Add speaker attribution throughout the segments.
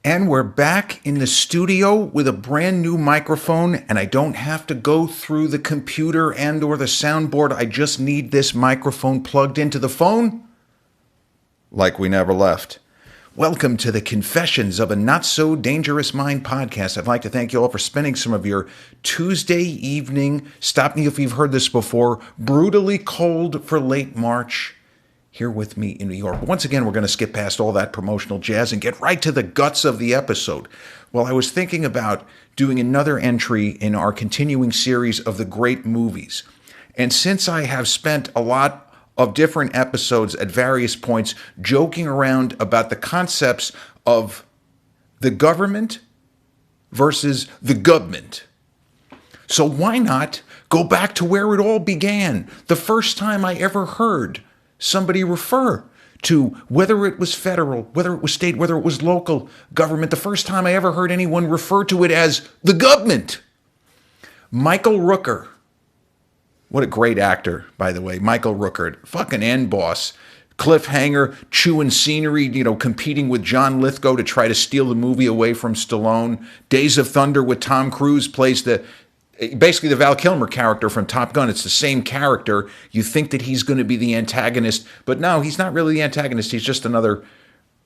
Speaker 1: And we're back in the studio with a brand new microphone, and I don't have to go through the computer and or the soundboard. I just need this microphone plugged into the phone like we never left. Welcome to the Confessions of a Not So Dangerous Mind podcast. I'd like to thank you all for spending some of your Tuesday evening, stop me if you've heard this before, brutally cold for late March, here with me in New York. Once again, we're going to skip past all that promotional jazz and get right to the guts of the episode. Well, I was thinking about doing another entry in our continuing series of the great movies. And since I have spent a lot of different episodes at various points joking around about the concepts of the government versus the government, so why not go back to where it all began? The first time I ever heard somebody refer to whether it was federal, whether it was state, whether it was local government. The first time I ever heard anyone refer to it as the government. Michael Rooker. What a great actor, by the way. Michael Rooker, fucking end boss. Cliffhanger, chewing scenery, competing with John Lithgow to try to steal the movie away from Stallone. Days of Thunder with Tom Cruise plays basically the Val Kilmer character from Top Gun. It's the same character. You think that he's going to be the antagonist, but no, he's not really the antagonist. He's just another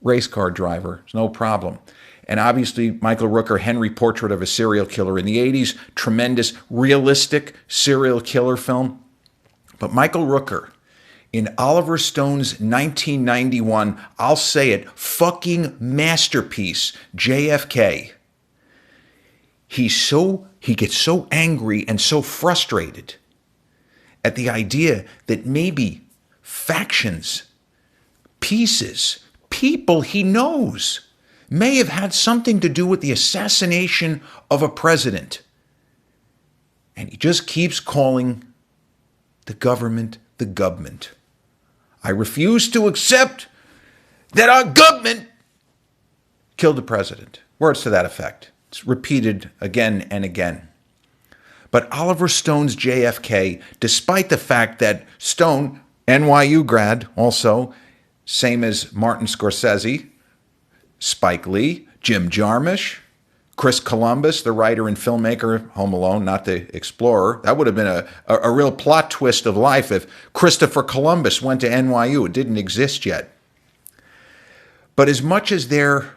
Speaker 1: race car driver. It's no problem. And obviously, Michael Rooker, Henry Portrait of a Serial Killer in the 80s, tremendous, realistic serial killer film. But Michael Rooker, in Oliver Stone's 1991, I'll say it, fucking masterpiece, JFK, he gets so angry and so frustrated at the idea that maybe factions, pieces, people he knows may have had something to do with the assassination of a president. And he just keeps calling the government the government. I refuse to accept that our government killed the president. Words to that effect. It's repeated again and again. But Oliver Stone's JFK, despite the fact that Stone, NYU grad also, same as Martin Scorsese, Spike Lee, Jim Jarmusch, Chris Columbus, the writer and filmmaker, Home Alone, not the explorer. That would have been a real plot twist of life if Christopher Columbus went to NYU. It didn't exist yet. But as much as there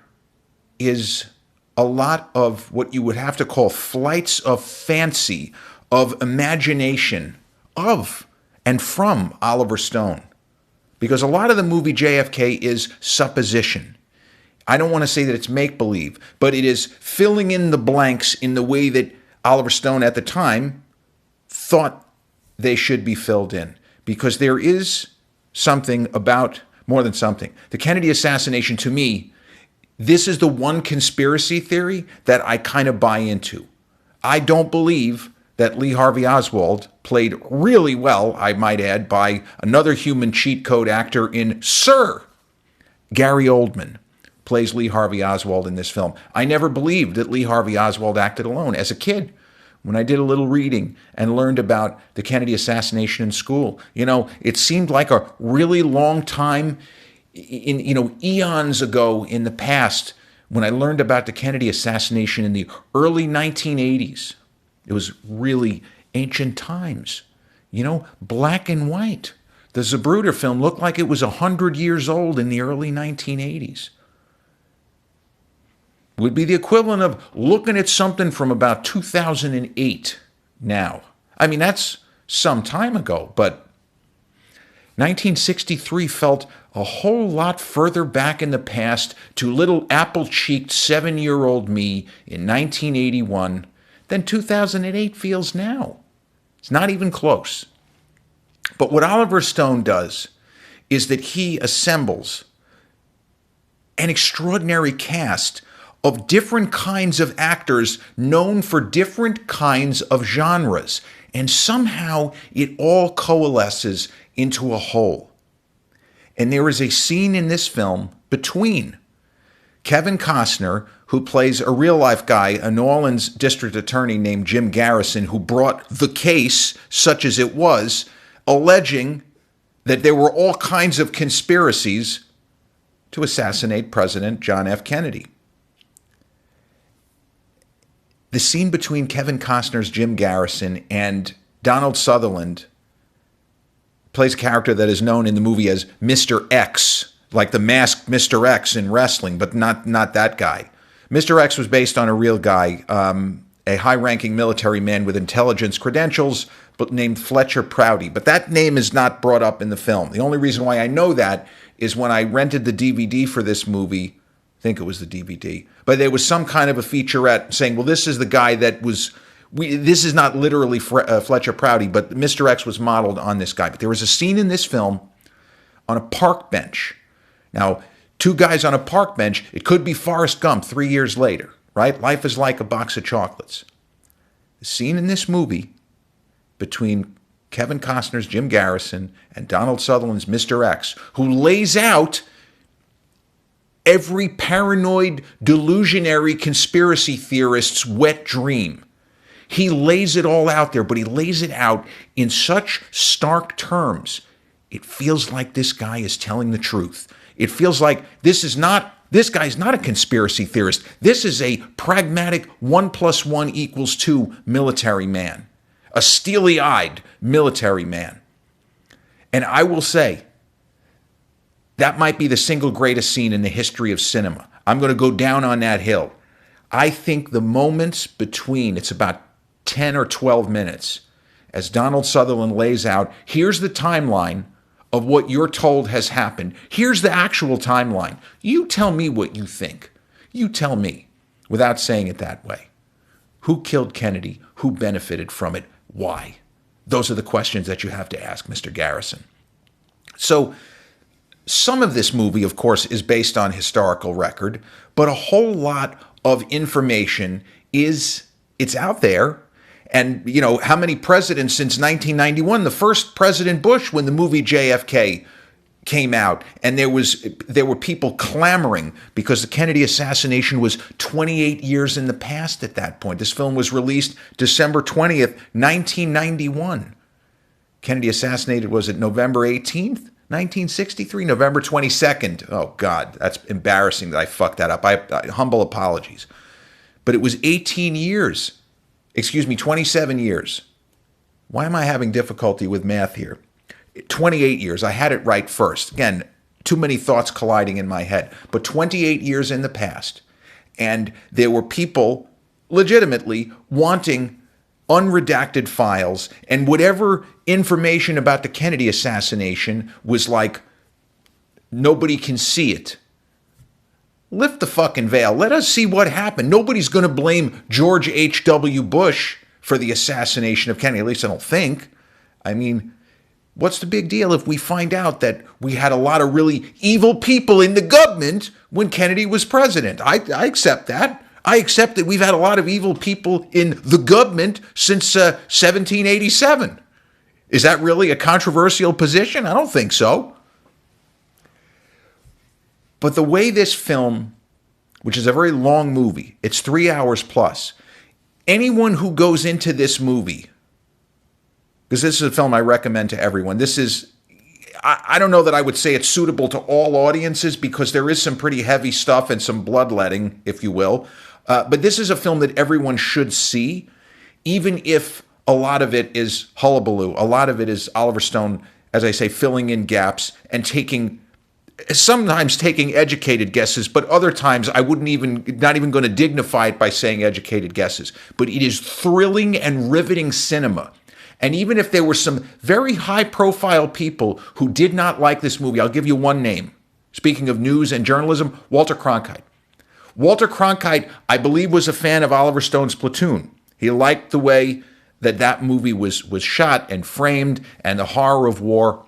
Speaker 1: is a lot of what you would have to call flights of fancy, of imagination, of and from Oliver Stone, because a lot of the movie JFK is supposition. I don't want to say that it's make-believe, but it is filling in the blanks in the way that Oliver Stone at the time thought they should be filled in. Because there is something about, more than something, the Kennedy assassination to me, this is the one conspiracy theory that I kind of buy into. I don't believe that Lee Harvey Oswald, played really well, I might add, by another human cheat code actor in Sir Gary Oldman, plays Lee Harvey Oswald in this film. I never believed that Lee Harvey Oswald acted alone. As a kid, when I did a little reading and learned about the Kennedy assassination in school, it seemed like a really long time eons ago in the past, when I learned about the Kennedy assassination in the early 1980s. It was really ancient times, black and white. The Zapruder film looked like it was 100 years old in the early 1980s. Would be the equivalent of looking at something from about 2008 now. I mean, that's some time ago, but 1963 felt a whole lot further back in the past to little apple-cheeked 7-year-old me in 1981 than 2008 feels now. It's not even close. But what Oliver Stone does is that he assembles an extraordinary cast of different kinds of actors known for different kinds of genres, and somehow it all coalesces into a whole. And there is a scene in this film between Kevin Costner, who plays a real-life guy, a New Orleans district attorney named Jim Garrison, who brought the case, such as it was, alleging that there were all kinds of conspiracies to assassinate President John F. Kennedy. the scene between Kevin Costner's Jim Garrison and Donald Sutherland plays a character that is known in the movie as Mr. X, like the masked Mr. X in wrestling, but not that guy. Mr. X was based on a real guy, a high-ranking military man with intelligence credentials, but named Fletcher Prouty. But that name is not brought up in the film. The only reason why I know that is when I rented the DVD for this movie, I think it was the DVD, but there was some kind of a featurette saying, well, this is the guy that was, this is not literally Fletcher Prouty, but Mr. X was modeled on this guy. But there was a scene in this film on a park bench. Now, two guys on a park bench, it could be Forrest Gump 3 years later, right? Life is like a box of chocolates. The scene in this movie between Kevin Costner's Jim Garrison and Donald Sutherland's Mr. X, who lays out every paranoid, delusionary conspiracy theorist's wet dream. He lays it all out there, but he lays it out in such stark terms. It feels like this guy is telling the truth. It feels like this guy's not a conspiracy theorist. This is a pragmatic 1 + 1 = 2 military man, a steely-eyed military man. And I will say, that might be the single greatest scene in the history of cinema. I'm going to go down on that hill. I think the moments between, it's about 10 or 12 minutes, as Donald Sutherland lays out, here's the timeline of what you're told has happened. Here's the actual timeline. You tell me what you think. You tell me, without saying it that way. Who killed Kennedy? Who benefited from it? Why? Those are the questions that you have to ask Mr. Garrison. So, some of this movie, of course, is based on historical record, but a whole lot of information it's out there. And, you know, how many presidents since 1991? The first President Bush, when the movie JFK came out, and there were people clamoring because the Kennedy assassination was 28 years in the past at that point. This film was released December 20th, 1991. Kennedy assassinated, was it November 18th? 1963, November 22nd. Oh, God, that's embarrassing that I fucked that up. I humble apologies. But it was 27 years. Why am I having difficulty with math here? 28 years. I had it right first. Again, too many thoughts colliding in my head. But 28 years in the past. And there were people legitimately wanting unredacted files, and whatever information about the Kennedy assassination was like, nobody can see it. Lift the fucking veil. Let us see what happened. Nobody's going to blame George H.W. Bush for the assassination of Kennedy. At least I don't think. I mean, what's the big deal if we find out that we had a lot of really evil people in the government when Kennedy was president? I accept that. I accept that we've had a lot of evil people in the government since 1787. Is that really a controversial position? I don't think so. But the way this film, which is a very long movie, it's 3 hours plus, anyone who goes into this movie, because this is a film I recommend to everyone, I don't know that I would say it's suitable to all audiences because there is some pretty heavy stuff and some bloodletting, if you will. But this is a film that everyone should see, even if a lot of it is hullabaloo. A lot of it is Oliver Stone, as I say, filling in gaps and sometimes taking educated guesses, but other times not even going to dignify it by saying educated guesses. But it is thrilling and riveting cinema. And even if there were some very high-profile people who did not like this movie, I'll give you one name. Speaking of news and journalism, Walter Cronkite. Walter Cronkite, I believe, was a fan of Oliver Stone's Platoon. He liked the way that movie was shot and framed and the horror of war,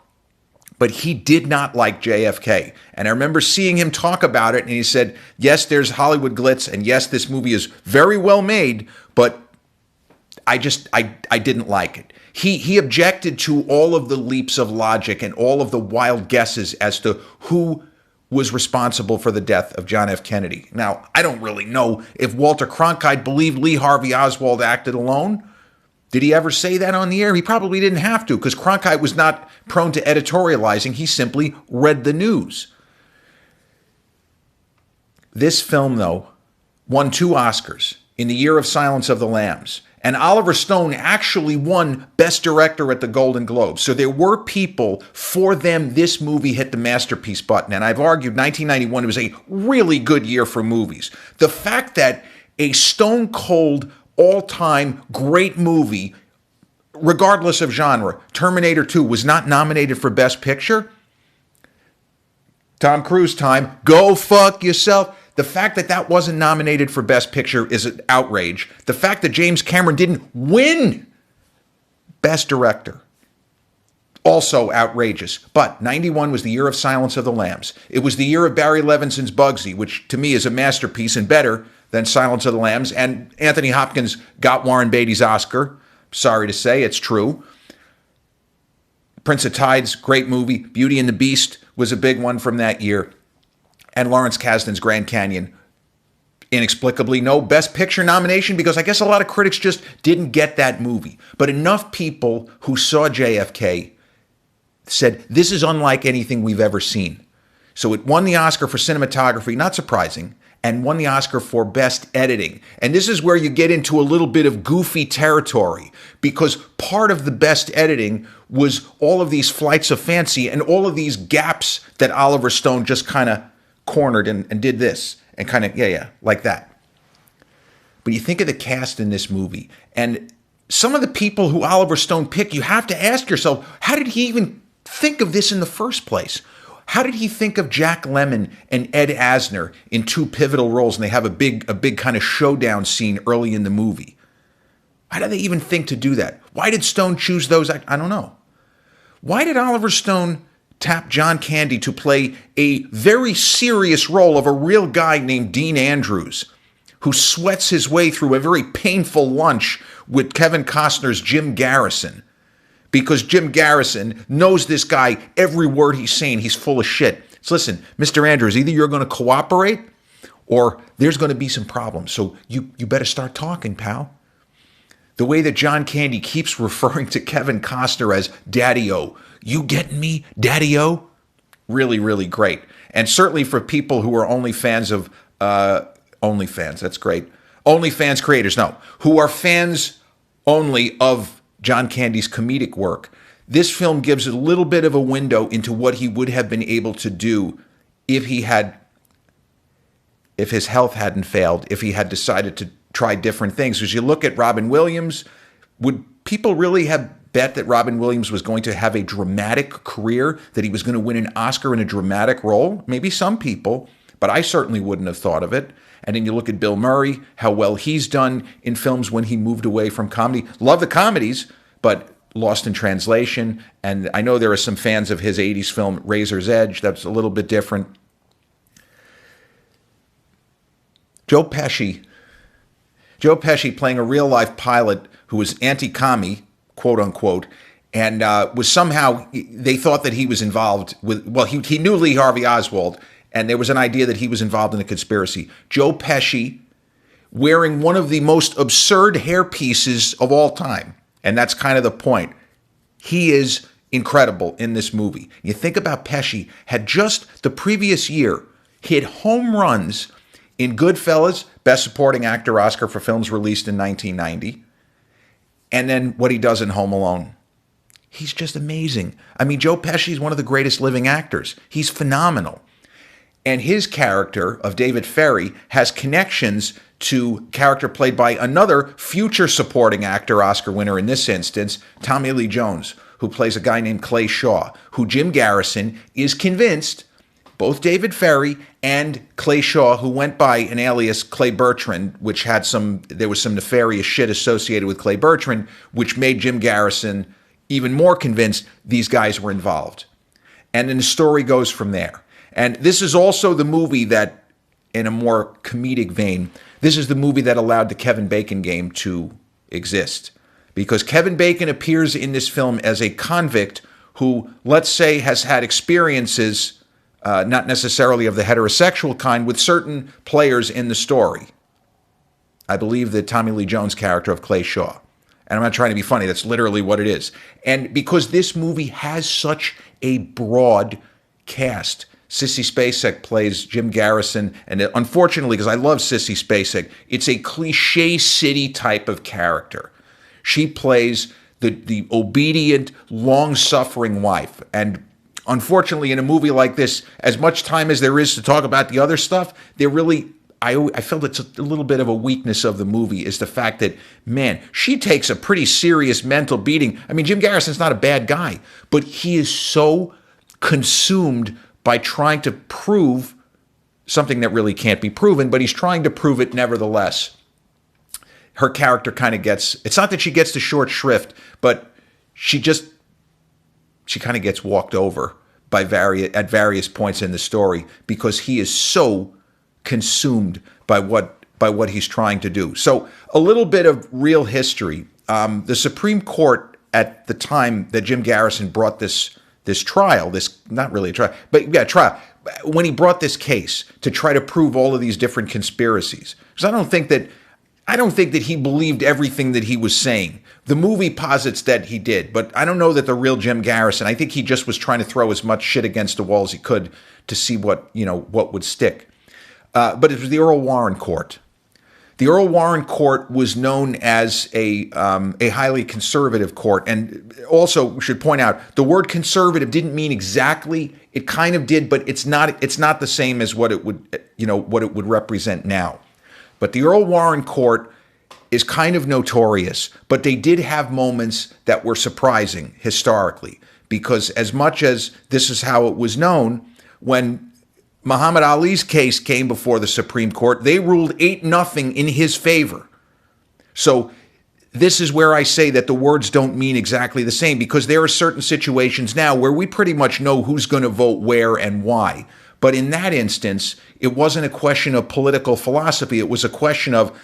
Speaker 1: but he did not like JFK. And I remember seeing him talk about it, and he said, yes, there's Hollywood glitz, and yes, this movie is very well made, but I didn't like it. He objected to all of the leaps of logic and all of the wild guesses as to who was responsible for the death of John F. Kennedy. Now, I don't really know if Walter Cronkite believed Lee Harvey Oswald acted alone. Did he ever say that on the air? He probably didn't have to, because Cronkite was not prone to editorializing. He simply read the news. This film, though, won 2 Oscars. in the year of Silence of the Lambs. And Oliver Stone actually won Best Director at the Golden Globes. So there were people, for them, this movie hit the masterpiece button. And I've argued 1991 was a really good year for movies. The fact that a stone cold, all-time great movie, regardless of genre, Terminator 2, was not nominated for Best Picture. Tom Cruise time, go fuck yourself. The fact that that wasn't nominated for Best Picture is an outrage. The fact that James Cameron didn't win Best Director, also outrageous. But 91 was the year of Silence of the Lambs. It was the year of Barry Levinson's Bugsy, which to me is a masterpiece and better than Silence of the Lambs. And Anthony Hopkins got Warren Beatty's Oscar. Sorry to say, it's true. Prince of Tides, great movie. Beauty and the Beast was a big one from that year. And Lawrence Kasdan's Grand Canyon, inexplicably no Best Picture nomination, because I guess a lot of critics just didn't get that movie. But enough people who saw JFK said, this is unlike anything we've ever seen. So it won the Oscar for cinematography, not surprising, and won the Oscar for Best Editing. And this is where you get into a little bit of goofy territory, because part of the Best Editing was all of these flights of fancy and all of these gaps that Oliver Stone just kind of cornered and did this and kind of, like that. But you think of the cast in this movie and some of the people who Oliver Stone picked, you have to ask yourself, how did he even think of this in the first place? How did he think of Jack Lemmon and Ed Asner in two pivotal roles, and they have a big kind of showdown scene early in the movie? How did they even think to do that? Why did Stone choose those? I don't know. Why did Oliver Stone tap John Candy to play a very serious role of a real guy named Dean Andrews, who sweats his way through a very painful lunch with Kevin Costner's Jim Garrison? Because Jim Garrison knows this guy, every word he's saying, he's full of shit. So listen, Mr. Andrews, either you're going to cooperate or there's going to be some problems. So you better start talking, pal. The way that John Candy keeps referring to Kevin Costner as Daddy-O. You getting me, Daddy-O? Really, really great. And certainly for people who are only fans of, OnlyFans, that's great. OnlyFans creators, no, who are fans only of John Candy's comedic work. This film gives a little bit of a window into what he would have been able to do if his health hadn't failed, if he had decided to try different things. As you look at Robin Williams, would people really have bet that Robin Williams was going to have a dramatic career, that he was going to win an Oscar in a dramatic role? Maybe some people, but I certainly wouldn't have thought of it. And then you look at Bill Murray, how well he's done in films when he moved away from comedy. Love the comedies, but Lost in Translation. And I know there are some fans of his 80s film Razor's Edge. That's a little bit different. Joe Pesci playing a real-life pilot who was anti-commie, quote unquote, and was somehow, they thought that he was involved with, well, he knew Lee Harvey Oswald, and there was an idea that he was involved in a conspiracy. Joe Pesci wearing one of the most absurd hairpieces of all time, and that's kind of the point. He is incredible in this movie. You think about Pesci, had just the previous year hit home runs in Goodfellas, Best Supporting Actor Oscar for films released in 1990, and then what he does in Home Alone. He's just amazing. I mean, Joe Pesci is one of the greatest living actors. He's phenomenal. And his character of David Ferry has connections to character played by another future supporting actor, Oscar winner in this instance, Tommy Lee Jones, who plays a guy named Clay Shaw, who Jim Garrison is convinced, both David Ferry and Clay Shaw, who went by an alias Clay Bertrand, which had there was some nefarious shit associated with Clay Bertrand, which made Jim Garrison even more convinced these guys were involved. And then the story goes from there. And this is also the movie that, in a more comedic vein, this is the movie that allowed the Kevin Bacon game to exist. Because Kevin Bacon appears in this film as a convict who, let's say, has had experiences, not necessarily of the heterosexual kind, with certain players in the story. I believe the Tommy Lee Jones character of Clay Shaw. And I'm not trying to be funny, that's literally what it is. And because this movie has such a broad cast, Sissy Spacek plays Jim Garrison, and unfortunately, because I love Sissy Spacek, it's a cliche city type of character. She plays the obedient, long-suffering wife. And unfortunately, in a movie like this, as much time as there is to talk about the other stuff, I felt it's a little bit of a weakness of the movie is the fact that, man, she takes a pretty serious mental beating. I mean, Jim Garrison's not a bad guy, but he is so consumed by trying to prove something that really can't be proven, but he's trying to prove it nevertheless. Her character kind of gets, it's not that she gets the short shrift, but she kind of gets walked over at various points in the story because he is so consumed by what he's trying to do. So a little bit of real history. The Supreme Court at the time that Jim Garrison brought this trial, this not really a trial, but yeah, trial, when he brought this case to try to prove all of these different conspiracies, because I don't think that he believed everything that he was saying. The movie posits that he did, but I don't know that the real Jim Garrison, I think he just was trying to throw as much shit against the wall as he could to see what would stick. But it was the Earl Warren Court. The Earl Warren Court was known as a highly conservative court, and also should point out the word conservative didn't mean exactly. It kind of did, but it's not the same as what it would represent now. But the Earl Warren Court is kind of notorious, but they did have moments that were surprising historically, because as much as this is how it was known, when Muhammad Ali's case came before the Supreme Court, they ruled 8-0 in his favor. So this is where I say that the words don't mean exactly the same, because there are certain situations now where we pretty much know who's going to vote where and why. But in that instance, it wasn't a question of political philosophy. It was a question of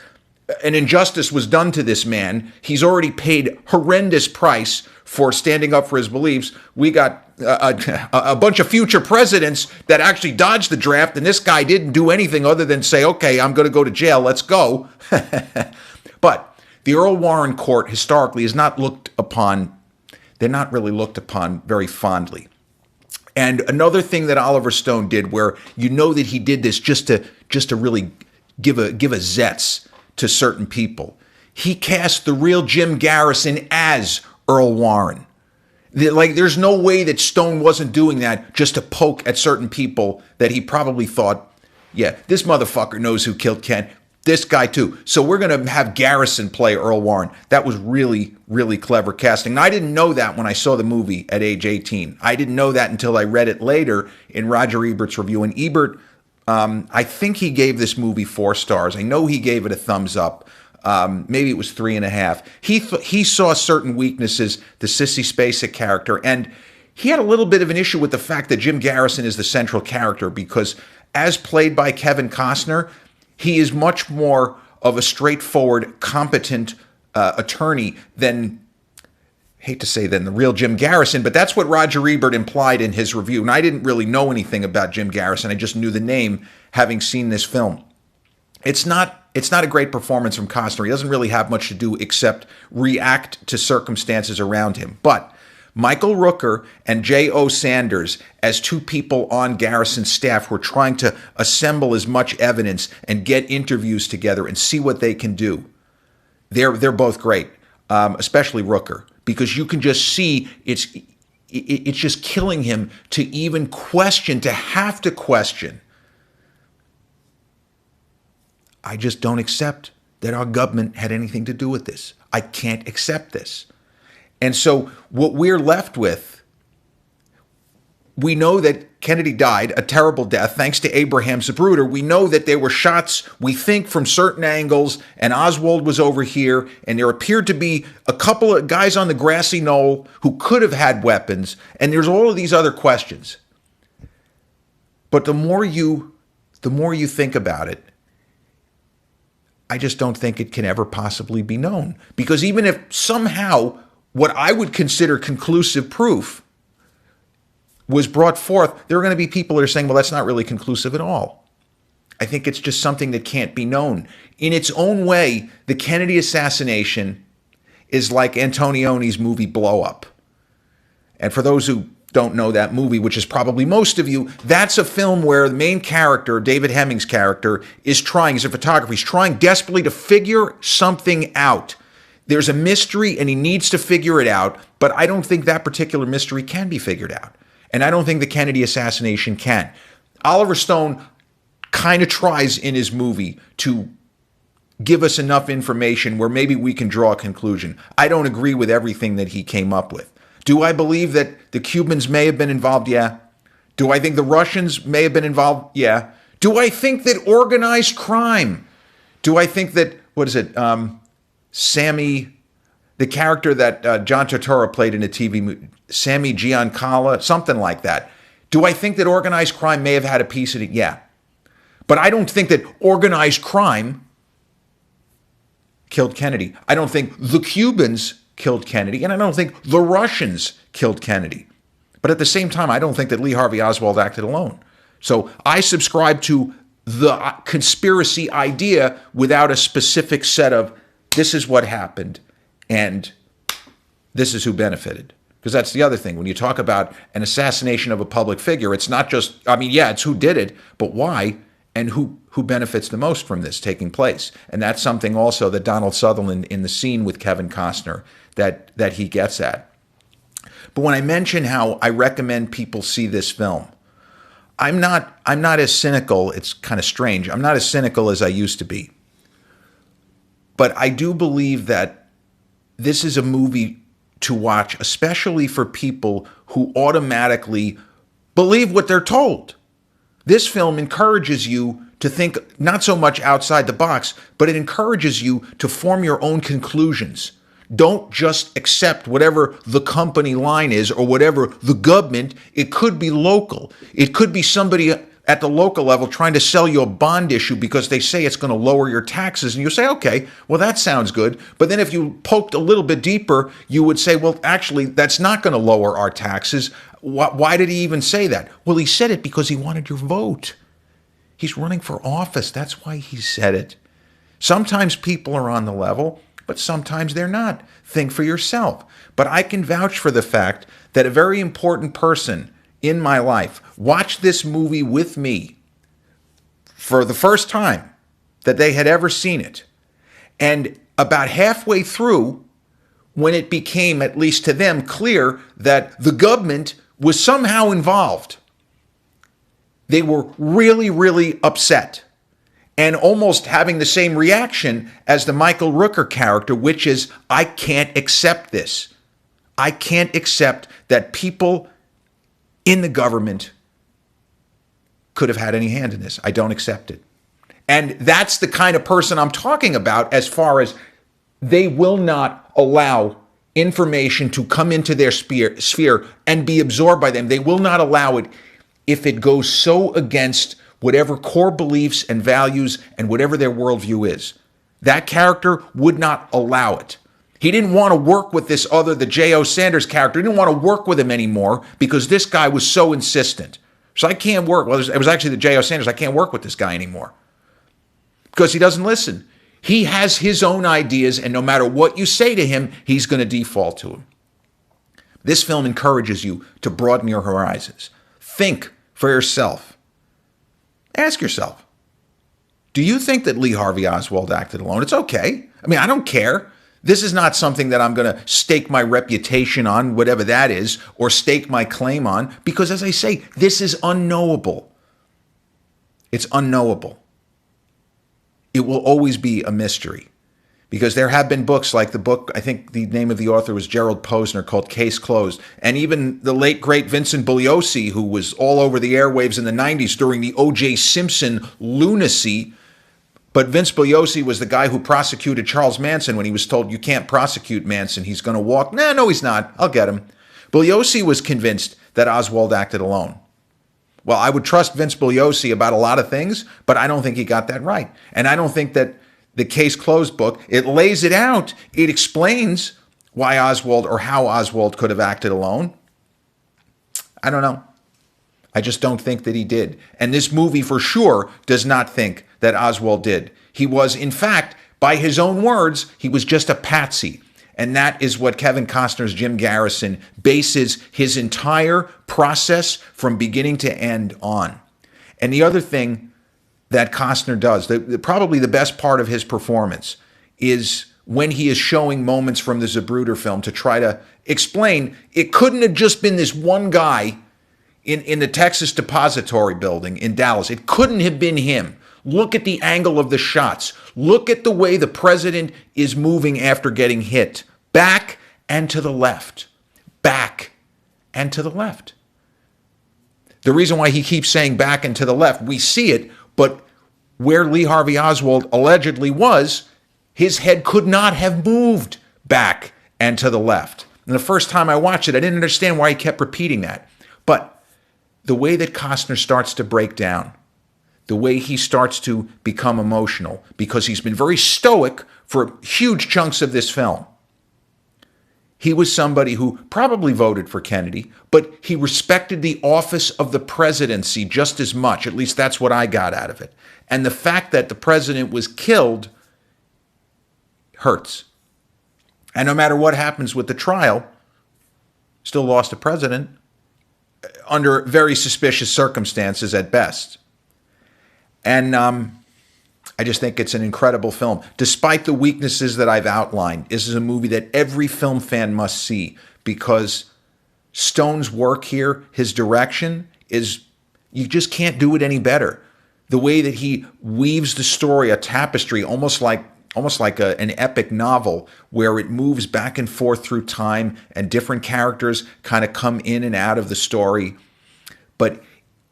Speaker 1: an injustice was done to this man. He's already paid horrendous price for standing up for his beliefs. We got a bunch of future presidents that actually dodged the draft, and this guy didn't do anything other than say, okay, I'm going to go to jail, let's go. But the Earl Warren Court historically is not looked upon, they're not really looked upon very fondly. And another thing that Oliver Stone did, where you know that he did this just to really give a zets to certain people, he cast the real Jim Garrison as Earl Warren. There's no way that Stone wasn't doing that just to poke at certain people that he probably thought, yeah, this motherfucker knows who killed Ken. This guy too. So we're going to have Garrison play Earl Warren. That was really, really clever casting. Now, I didn't know that when I saw the movie at age 18. I didn't know that until I read it later in Roger Ebert's review. And Ebert, I think he gave this movie 4 stars. I know he gave it a thumbs up. Maybe it was 3.5. He saw certain weaknesses, the Sissy Spacek character, and he had a little bit of an issue with the fact that Jim Garrison is the central character, because as played by Kevin Costner, he is much more of a straightforward, competent attorney than, hate to say than the real Jim Garrison, but that's what Roger Ebert implied in his review. And I didn't really know anything about Jim Garrison. I just knew the name having seen this film. It's not a great performance from Costner. He doesn't really have much to do except react to circumstances around him. But Michael Rooker and J.O. Sanders, as 2 people on Garrison's staff, were trying to assemble as much evidence and get interviews together and see what they can do. They're both great, especially Rooker, because you can just see it's just killing him to even question, to have to question. I just don't accept that our government had anything to do with this. I can't accept this. And so what we're left with, we know that Kennedy died a terrible death thanks to Abraham Zapruder. We know that there were shots, we think, from certain angles, and Oswald was over here, and there appeared to be a couple of guys on the grassy knoll who could have had weapons, and there's all of these other questions. But the more you think about it, I just don't think it can ever possibly be known. Because even if somehow what I would consider conclusive proof was brought forth, there are going to be people that are saying, well, that's not really conclusive at all. I think it's just something that can't be known. In its own way, the Kennedy assassination is like Antonioni's movie Blow Up. And for those who don't know that movie, which is probably most of you, that's a film where the main character, David Hemming's character, is trying, he's a photographer, he's trying desperately to figure something out. There's a mystery and he needs to figure it out, but I don't think that particular mystery can be figured out. And I don't think the Kennedy assassination can. Oliver Stone kind of tries in his movie to give us enough information where maybe we can draw a conclusion. I don't agree with everything that he came up with. Do I believe that the Cubans may have been involved? Yeah. Do I think the Russians may have been involved? Yeah. Do I think that organized crime? Do I think that, Sammy, the character that John Turturro played in a TV movie, Sammy Giancala, something like that. Do I think that organized crime may have had a piece in it? Yeah. But I don't think that organized crime killed Kennedy. I don't think the Cubans killed Kennedy, and I don't think the Russians killed Kennedy. But at the same time, I don't think that Lee Harvey Oswald acted alone. So I subscribe to the conspiracy idea without a specific set of this is what happened and this is who benefited. Because that's the other thing. When you talk about an assassination of a public figure, it's not just, it's who did it, but why and who benefits the most from this taking place. And that's something also that Donald Sutherland in the scene with Kevin Costner that he gets at. But when I mention how I recommend people see this film, I'm not as cynical, it's kind of strange, I'm not as cynical as I used to be. But I do believe that this is a movie to watch, especially for people who automatically believe what they're told. This film encourages you to think not so much outside the box, but it encourages you to form your own conclusions. Don't just accept whatever the company line is or whatever the government. It could be local. It could be somebody at the local level trying to sell you a bond issue because they say it's going to lower your taxes. And you say, okay, well, that sounds good. But then if you poked a little bit deeper, you would say, well, actually, that's not going to lower our taxes. Why did he even say that? Well, he said it because he wanted your vote. He's running for office. That's why he said it. Sometimes people are on the level, but sometimes they're not. Think for yourself. But I can vouch for the fact that a very important person in my life watched this movie with me for the first time that they had ever seen it. And about halfway through, when it became, at least to them, clear that the government was somehow involved, they were really, really upset and almost having the same reaction as the Michael Rooker character, which is, I can't accept this. I can't accept that people in the government could have had any hand in this. I don't accept it. And that's the kind of person I'm talking about as far as they will not allow information to come into their sphere and be absorbed by them. They will not allow it if it goes so against whatever core beliefs and values and whatever their worldview is. That character would not allow it. He didn't want to work with the J.O. Sanders character. He didn't want to work with him anymore because this guy was so insistent. So I can't work. Well, it was actually the J.O. Sanders. I can't work with this guy anymore because he doesn't listen. He has his own ideas, and no matter what you say to him, he's going to default to him. This film encourages you to broaden your horizons. Think for yourself. Ask yourself, do you think that Lee Harvey Oswald acted alone? It's okay. I don't care. This is not something that I'm going to stake my reputation on, whatever that is, or stake my claim on, because as I say, this is unknowable. It's unknowable. It will always be a mystery, because there have been books like the book, I think the name of the author was Gerald Posner, called Case Closed. And even the late, great Vincent Bugliosi, who was all over the airwaves in the 90s during the O.J. Simpson lunacy. But Vince Bugliosi was the guy who prosecuted Charles Manson when he was told, you can't prosecute Manson, he's going to walk. No, he's not. I'll get him. Bugliosi was convinced that Oswald acted alone. Well, I would trust Vince Bugliosi about a lot of things, but I don't think he got that right. And I don't think that the Case Closed book, it lays it out. It explains why Oswald or how Oswald could have acted alone. I don't know. I just don't think that he did. And this movie for sure does not think that Oswald did. He was, in fact, by his own words, he was just a patsy. And that is what Kevin Costner's Jim Garrison bases his entire process from beginning to end on. And the other thing that Costner does, probably the best part of his performance, is when he is showing moments from the Zapruder film to try to explain it couldn't have just been this one guy in the Texas Depository Building in Dallas. It couldn't have been him. Look at the angle of the shots. Look at the way the president is moving after getting hit. Back and to the left. Back and to the left. The reason why he keeps saying back and to the left, we see it, but where Lee Harvey Oswald allegedly was, his head could not have moved back and to the left. And the first time I watched it, I didn't understand why he kept repeating that. But the way that Costner starts to break down, the way he starts to become emotional, because he's been very stoic for huge chunks of this film. He was somebody who probably voted for Kennedy, but he respected the office of the presidency just as much. At least that's what I got out of it. And the fact that the president was killed hurts. And no matter what happens with the trial, still lost a president under very suspicious circumstances at best. And I just think it's an incredible film. Despite the weaknesses that I've outlined, this is a movie that every film fan must see, because Stone's work here, his direction, is, you just can't do it any better. The way that he weaves the story, a tapestry, almost like an epic novel, where it moves back and forth through time and different characters kind of come in and out of the story. But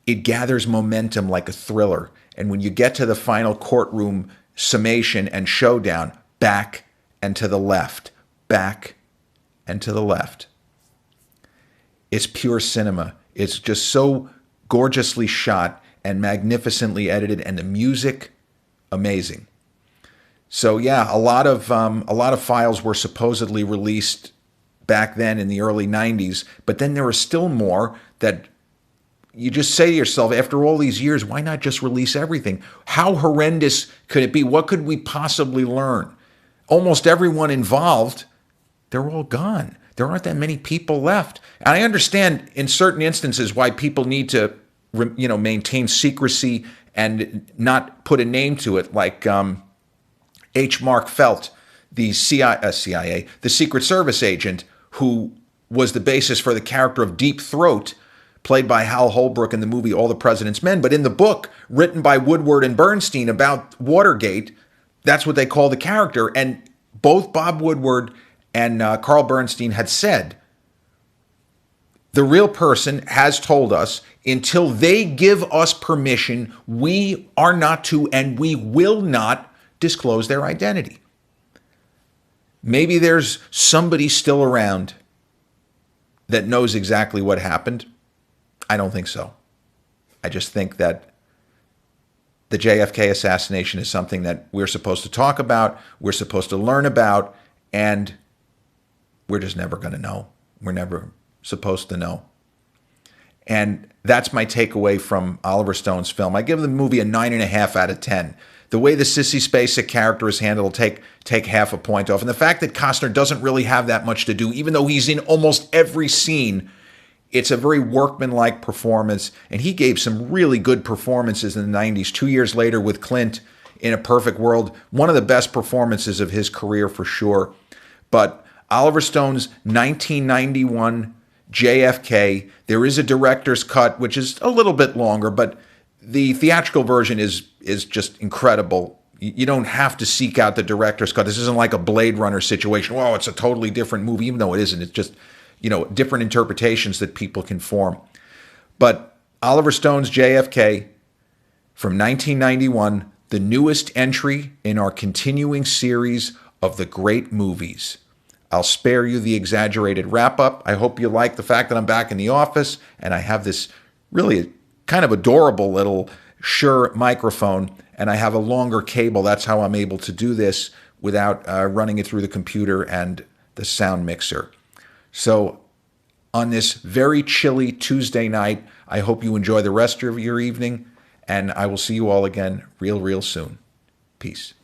Speaker 1: it gathers momentum like a thriller. And when you get to the final courtroom summation and showdown, back and to the left, back and to the left. It's pure cinema. It's just so gorgeously shot and magnificently edited, and the music, amazing. So yeah, a lot of files were supposedly released back then in the early 90s, but then there are still more that you just say to yourself, after all these years, why not just release everything? How horrendous could it be? What could we possibly learn? Almost everyone involved, they're all gone. There aren't that many people left. And I understand in certain instances why people need to, maintain secrecy and not put a name to it, like H. Mark Felt, the CIA, the Secret Service agent who was the basis for the character of Deep Throat, played by Hal Holbrook in the movie All the President's Men. But in the book written by Woodward and Bernstein about Watergate, that's what they call the character. And both Bob Woodward and Carl Bernstein had said, the real person has told us, until they give us permission, we are not to and we will not disclose their identity. Maybe there's somebody still around that knows exactly what happened. I don't think so. I just think that the JFK assassination is something that we're supposed to talk about, we're supposed to learn about, and we're just never going to know. We're never supposed to know. And that's my takeaway from Oliver Stone's film. I give the movie a 9.5 out of 10. The way the Sissy Spacek character is handled will take half a point off. And the fact that Costner doesn't really have that much to do, even though he's in almost every scene, it's a very workmanlike performance. And he gave some really good performances in the 90s. 2 years later with Clint in A Perfect World, one of the best performances of his career for sure. But Oliver Stone's 1991 JFK, there is a director's cut, which is a little bit longer, but the theatrical version is just incredible. You don't have to seek out the director's cut. This isn't like a Blade Runner situation. Whoa, it's a totally different movie, even though it isn't. It's just, different interpretations that people can form. But Oliver Stone's JFK from 1991, the newest entry in our continuing series of the great movies. I'll spare you the exaggerated wrap-up. I hope you like the fact that I'm back in the office and I have this really kind of adorable little Shure microphone, and I have a longer cable. That's how I'm able to do this without running it through the computer and the sound mixer. So on this very chilly Tuesday night, I hope you enjoy the rest of your evening, and I will see you all again real soon. Peace.